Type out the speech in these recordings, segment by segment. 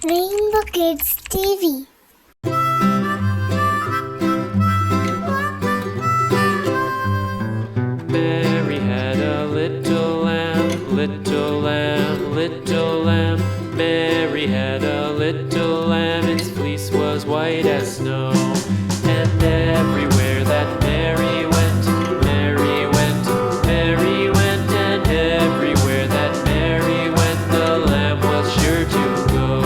Rainbow Kids TV. Mary had a little lamb, little lamb, little lamb. Mary had a little lamb, its fleece was white as snow. And everywhere that Mary went, Mary went, Mary went. And everywhere that Mary went, the lamb was sure to go.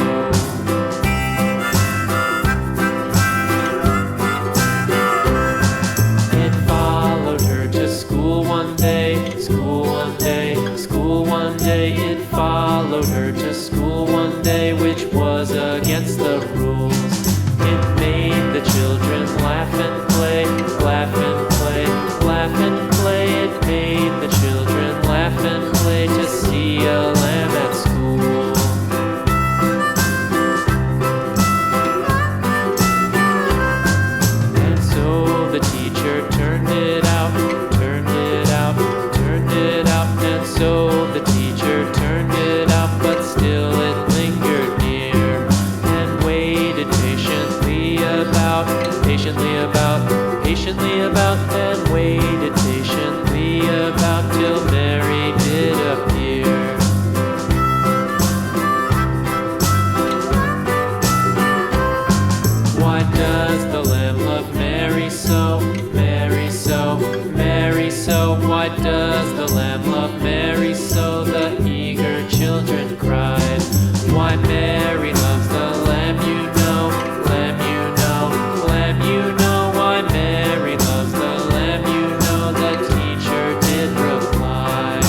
It followed her to school one day, school one day, school one day. It followed her to school one day, which was against the rules. It made the children laugh and play, laugh and play, laugh and play. It made the children laugh and play to see a lamb at school. And so the teacher turned it out, turned it out, turned it out. And so the teacher turned it out, but still it lingered near and waited patiently about, patiently about, patiently about, and waited patiently about till Mary did appear. Why does the lamb love Mary so, Mary so, Mary so? Why does the lamb love Mary so? The eager children cried. Why Mary loves the lamb, you know, lamb, you know, lamb, you know. Why Mary loves the lamb, you know, the teacher did reply.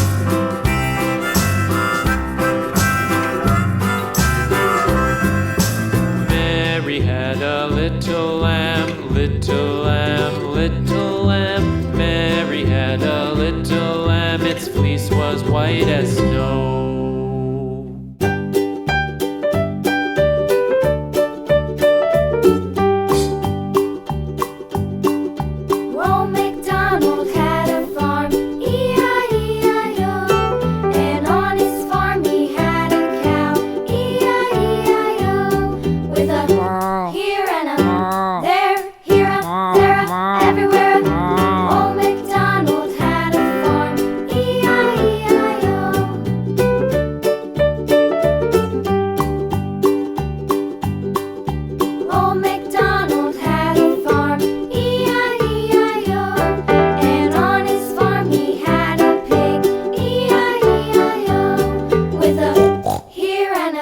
Mary had a little lamb, little lamb, little lamb. Mary had a little lamb, its fleece was white as snow. Old MacDonald had a farm, E-I-E-I-O. And on his farm he had a cow, E-I-E-I-O. With a here and a there, here a there, a everywhere. Old MacDonald had a farm, E-I-E-I-O. Old MacDonald had a farm, E-I-E-I-O. And on his farm he had a pig, E-I-E-I-O. With a here and a